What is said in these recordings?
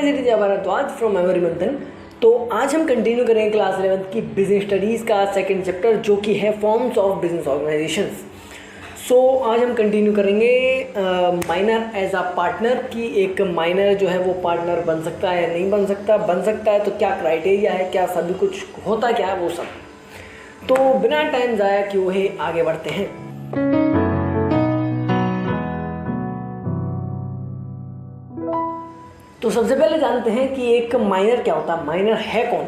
It is Bharadwaj from every Manthan. तो आज हम कंटिन्यू करेंगे क्लास 11th की बिजनेस स्टडीज़ का सेकंड चैप्टर, जो कि है forms of business organisations. So आज हम कंटिन्यू करेंगे माइनर एज अ पार्टनर की। एक माइनर जो है वो पार्टनर बन सकता है या नहीं बन सकता, बन सकता है तो क्या क्राइटेरिया है, क्या सभी कुछ होता क्या है वो सब। तो बिना टाइम ज़ाया किए हुए आगे बढ़ते हैं। तो सबसे पहले जानते हैं कि एक माइनर क्या होता है, माइनर है कौन।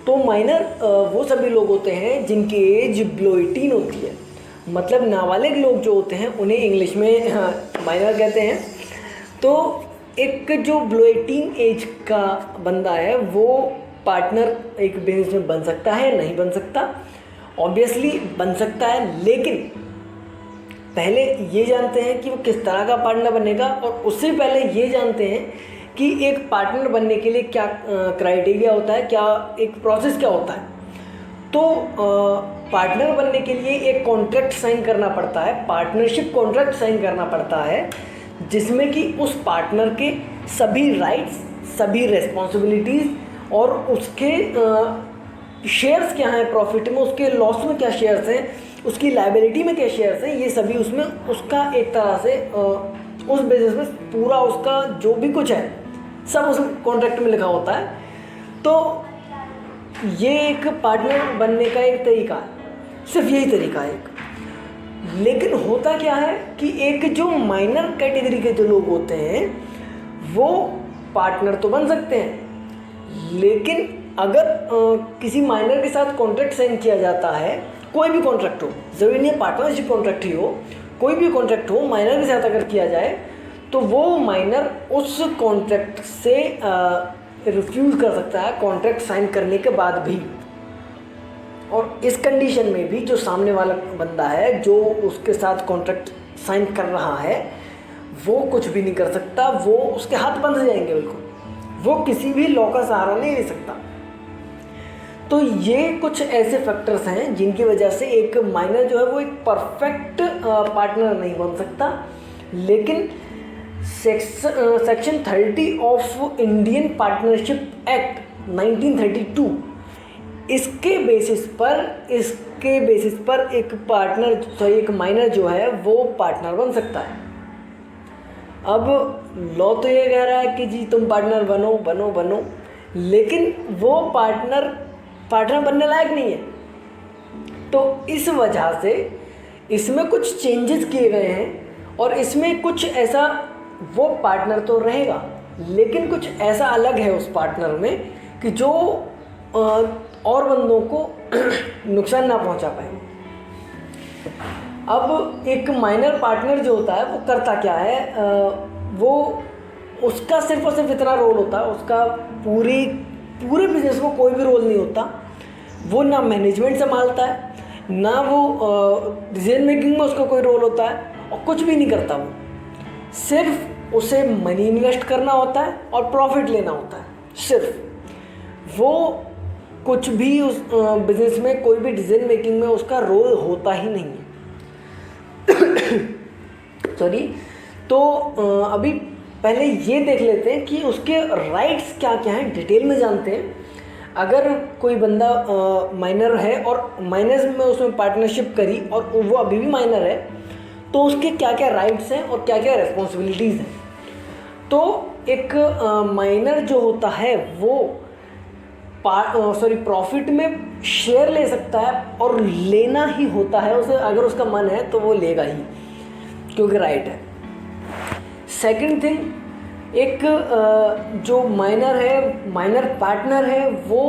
तो माइनर वो सभी लोग होते हैं जिनकी एज बिलो 18 होती है, मतलब नाबालिग लोग जो होते हैं उन्हें इंग्लिश में माइनर कहते हैं। तो एक जो बिलो 18 एज का बंदा है वो पार्टनर एक बिजनेस में बन सकता है, नहीं बन सकता। ऑब्वियसली बन सकता है, लेकिन पहले ये जानते हैं कि वो किस तरह का पार्टनर बनेगा, और उससे पहले ये जानते हैं कि एक पार्टनर बनने के लिए क्या क्राइटेरिया होता है, क्या एक प्रोसेस क्या होता है। तो पार्टनर बनने के लिए एक कॉन्ट्रैक्ट साइन करना पड़ता है, पार्टनरशिप कॉन्ट्रैक्ट साइन करना पड़ता है, जिसमें कि उस पार्टनर के सभी राइट्स, सभी रेस्पॉन्सिबिलिटीज़ और उसके शेयर्स क्या हैं प्रॉफिट में, उसके लॉस में क्या शेयर्स हैं, उसकी लायबिलिटी में क्या शेयर्स हैं, ये सभी उसमें उसका एक तरह से उस बिजनेस में पूरा उसका जो भी कुछ है सब उस कॉन्ट्रैक्ट में लिखा होता है। तो ये एक पार्टनर बनने का एक तरीका है, सिर्फ यही तरीका है एक। लेकिन होता क्या है कि एक जो माइनर कैटेगरी के जो लोग होते हैं वो पार्टनर तो बन सकते हैं, लेकिन अगर किसी माइनर के साथ कॉन्ट्रैक्ट साइन किया जाता है, कोई भी कॉन्ट्रैक्ट हो, ज़रूरी नहीं है पार्टनरशिप कॉन्ट्रैक्ट ही हो, कोई भी कॉन्ट्रैक्ट हो माइनर के साथ अगर किया जाए तो वो माइनर उस कॉन्ट्रैक्ट से रिफ्यूज़ कर सकता है कॉन्ट्रैक्ट साइन करने के बाद भी। और इस कंडीशन में भी जो सामने वाला बंदा है जो उसके साथ कॉन्ट्रैक्ट साइन कर रहा है वो कुछ भी नहीं कर सकता, वो उसके हाथ बंध जाएंगे बिल्कुल, वो किसी भी लॉ का सहारा नहीं ले सकता। तो ये कुछ ऐसे फैक्टर्स हैं जिनकी वजह से एक माइनर जो है वो एक परफेक्ट पार्टनर नहीं बन सकता। लेकिन section 30 of Indian partnership act 1932 इसके बेसिस पर एक माइनर जो है वो पार्टनर बन सकता है। अब लॉ तो ये कह रहा है कि जी तुम पार्टनर बनो बनो बनो, लेकिन वो पार्टनर बनने लायक नहीं है। तो इस वजह से इसमें कुछ चेंजेस किए गए हैं, और इसमें कुछ ऐसा वो पार्टनर तो रहेगा लेकिन कुछ ऐसा अलग है उस पार्टनर में कि जो और बंदों को नुकसान ना पहुंचा पाए। अब एक माइनर पार्टनर जो होता है वो करता क्या है, वो उसका सिर्फ और सिर्फ इतना रोल होता है, उसका पूरे बिजनेस में कोई भी रोल नहीं होता। वो ना मैनेजमेंट संभालता है, ना वो डिसीजन मेकिंग में उसका कोई रोल होता है, और कुछ भी नहीं करता। वो सिर्फ उसे मनी इन्वेस्ट करना होता है और प्रॉफिट लेना होता है, सिर्फ। वो कुछ भी उस बिजनेस में कोई भी डिसीजन मेकिंग में उसका रोल होता ही नहीं है। सॉरी। तो अभी पहले ये देख लेते हैं कि उसके राइट्स क्या क्या हैं, डिटेल में जानते हैं। अगर कोई बंदा माइनर है और माइनर में उसमें पार्टनरशिप करी और वो अभी भी माइनर है, तो उसके क्या क्या राइट्स हैं और क्या क्या रिस्पॉन्सिबिलिटीज़ हैं। तो एक माइनर जो होता है वो प्रॉफिट में शेयर ले सकता है, और लेना ही होता है उसे, अगर उसका मन है तो वो लेगा ही, क्योंकि राइट है। सेकंड थिंग, एक जो माइनर पार्टनर है वो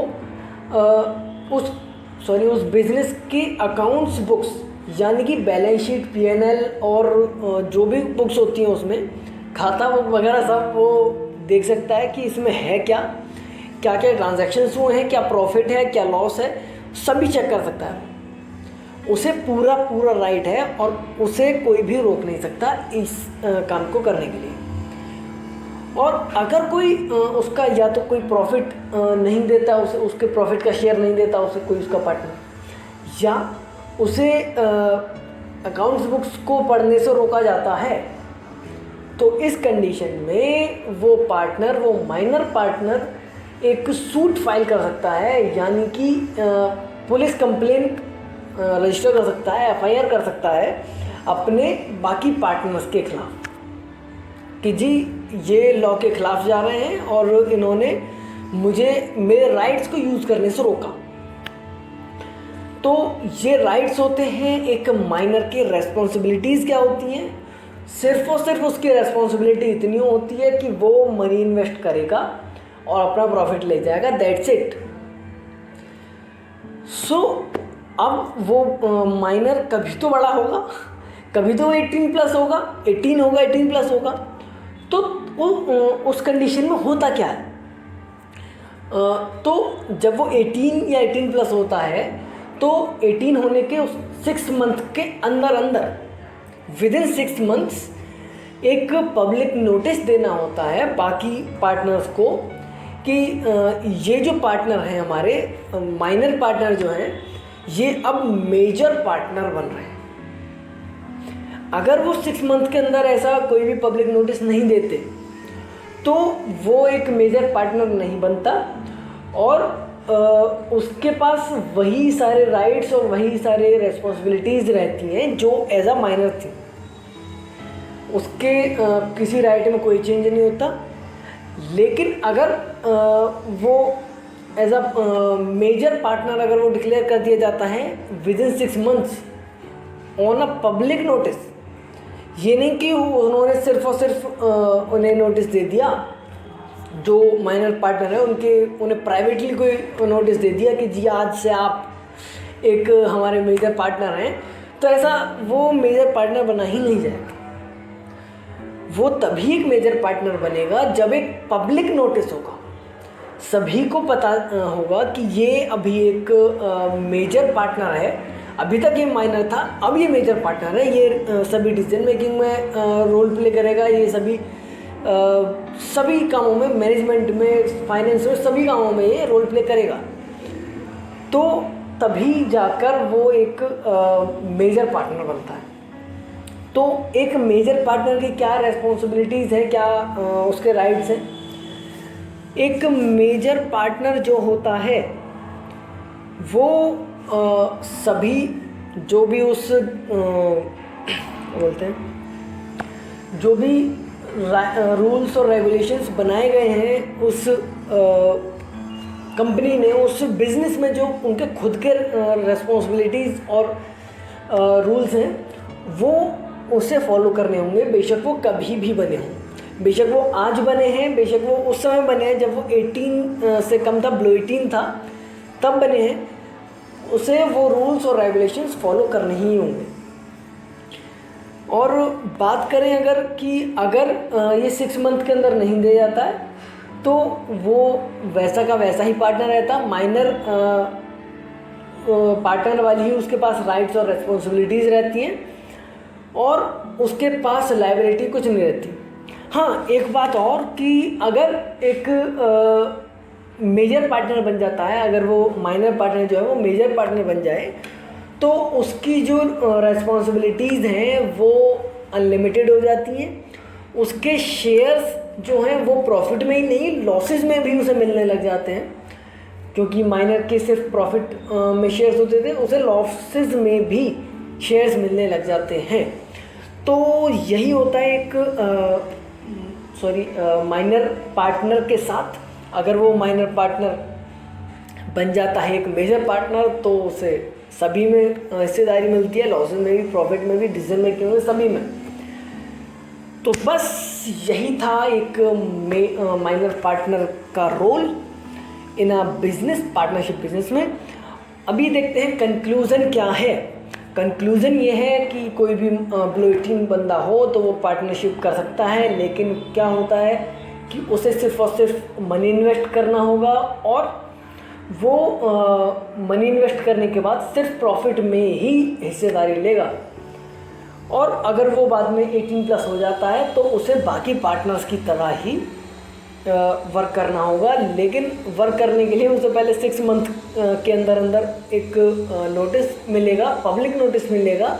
उस बिजनेस की अकाउंट्स बुक्स, यानी कि बैलेंस शीट, पीएनएल और जो भी बुक्स होती हैं उसमें खाता बुक वगैरह सब वो देख सकता है कि इसमें है क्या क्या ट्रांजैक्शंस हुए हैं, क्या प्रॉफिट है, क्या लॉस है, सभी चेक कर सकता है। उसे पूरा राइट है और उसे कोई भी रोक नहीं सकता इस काम को करने के लिए। और अगर कोई उसका या तो कोई प्रॉफिट नहीं देता, उसे उसके प्रॉफिट का शेयर नहीं देता उसे कोई उसका पार्टनर, या उसे अकाउंट्स बुक्स को पढ़ने से रोका जाता है, तो इस कंडीशन में वो माइनर पार्टनर एक सूट फाइल कर सकता है, यानी कि पुलिस कंप्लेंट रजिस्टर कर सकता है, एफआईआर कर सकता है अपने बाकी पार्टनर्स के खिलाफ कि जी ये लॉ के खिलाफ जा रहे हैं और इन्होंने मुझे मेरे राइट्स को यूज़ करने से रोका। तो ये राइट्स होते हैं एक माइनर के। रेस्पॉन्सिबिलिटीज़ क्या होती हैं? सिर्फ और सिर्फ उसकी रेस्पॉन्सिबिलिटी इतनी होती है कि वो मनी इन्वेस्ट करेगा और अपना प्रॉफिट ले जाएगा, दैट्स इट। सो अब वो माइनर कभी तो बड़ा होगा, कभी तो 18+ होगा, 18 होगा, 18+ होगा। तो वो उस कंडीशन में होता क्या है? तो जब वो 18 या 18+ होता है तो 18 होने के 6 मंथ के अंदर विदिन 6 मंथ्स एक पब्लिक नोटिस देना होता है बाकी पार्टनर्स को कि ये जो पार्टनर हैं हमारे माइनर पार्टनर जो हैं ये अब मेजर पार्टनर बन रहे हैं। अगर वो 6 मंथ के अंदर ऐसा कोई भी पब्लिक नोटिस नहीं देते तो वो एक मेजर पार्टनर नहीं बनता और उसके पास वही सारे राइट्स और वही सारे रेस्पॉन्सिबिलिटीज़ रहती हैं जो एज अ माइनर थी। उसके किसी राइट में कोई चेंज नहीं होता। लेकिन अगर वो एज अ मेजर पार्टनर अगर वो डिक्लेयर कर दिया जाता है within 6 months on a public notice, ये नहीं कि उन्होंने सिर्फ और सिर्फ उन्हें नोटिस दे दिया, जो माइनर पार्टनर है उन्हें प्राइवेटली कोई नोटिस दे दिया कि जी आज से आप एक हमारे मेजर पार्टनर हैं, तो ऐसा वो मेजर पार्टनर बना ही नहीं जाएगा। वो तभी एक मेजर पार्टनर बनेगा जब एक पब्लिक नोटिस होगा, सभी को पता होगा कि ये अभी एक मेजर पार्टनर है। अभी तक ये माइनर था, अब ये मेजर पार्टनर है, ये सभी डिसीजन मेकिंग में रोल प्ले करेगा, ये सभी कामों में, मैनेजमेंट में, फाइनेंस में, सभी कामों में ये रोल प्ले करेगा। तो तभी जाकर वो एक मेजर पार्टनर बनता है। तो एक मेजर पार्टनर की क्या रेस्पॉन्सिबिलिटीज़ है, क्या उसके राइट्स हैं? एक मेजर पार्टनर जो होता है वो सभी जो भी उस बोलते हैं जो भी रूल्स और रेगुलेशंस बनाए गए हैं उस कंपनी ने, उस बिज़नेस में, जो उनके खुद के रेस्पॉन्सिबिलिटीज़ और रूल्स हैं वो उसे फॉलो करने होंगे, बेशक वो कभी भी बने हों। बेशक वो आज बने हैं, बेशक वो उस समय बने हैं जब वो 18 से कम था, बिलो 18 था, तब बने हैं, उसे वो रूल्स और रेगुलेशंस फॉलो करने ही होंगे। और बात करें अगर ये 6 मंथ के अंदर नहीं दिया जाता है तो वो वैसा का वैसा ही पार्टनर रहता। माइनर पार्टनर वाली ही उसके पास राइट्स और रेस्पॉन्सिबिलिटीज़ रहती हैं और उसके पास लायबिलिटी कुछ नहीं रहती। हाँ, एक बात और कि अगर एक मेजर पार्टनर बन जाता है, अगर वो माइनर पार्टनर जो है वो मेजर पार्टनर बन जाए तो उसकी जो रेस्पॉन्सिबिलिटीज़ हैं वो अनलिमिटेड हो जाती हैं। उसके शेयर्स जो हैं वो प्रॉफिट में ही नहीं, लॉसेस में भी उसे मिलने लग जाते हैं, क्योंकि माइनर के सिर्फ प्रॉफिट में शेयर्स होते थे, उसे लॉसेस में भी शेयर्स मिलने लग जाते हैं। तो यही होता है एक माइनर पार्टनर के साथ। अगर वो माइनर पार्टनर बन जाता है एक मेजर पार्टनर तो उसे सभी में हिस्सेदारी मिलती है, लॉसेस में भी, प्रॉफिट में भी, डिसीजन मेकिंग में, सभी में। तो बस यही था एक माइनर पार्टनर का role in a business, partnership business में। अभी देखते हैं कंक्लूज़न क्या है। कंक्लूज़न ये है कि कोई भी बिलो 18 बंदा हो तो वो पार्टनरशिप कर सकता है, लेकिन क्या होता है कि उसे सिर्फ और सिर्फ मनी इन्वेस्ट करना होगा और वो मनी इन्वेस्ट करने के बाद सिर्फ प्रॉफिट में ही हिस्सेदारी लेगा। और अगर वो बाद में 18+ हो जाता है तो उसे बाकी पार्टनर्स की तरह ही वर्क करना होगा, लेकिन वर्क करने के लिए उसे पहले 6 मंथ के अंदर एक नोटिस मिलेगा, पब्लिक नोटिस मिलेगा,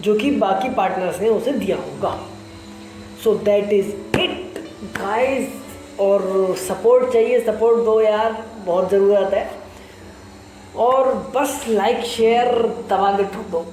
जो कि बाकी पार्टनर्स ने उसे दिया होगा। So that is it guys. और सपोर्ट चाहिए, सपोर्ट दो यार, बहुत ज़रूरत है। और बस लाइक शेयर दबा के ठोक दो।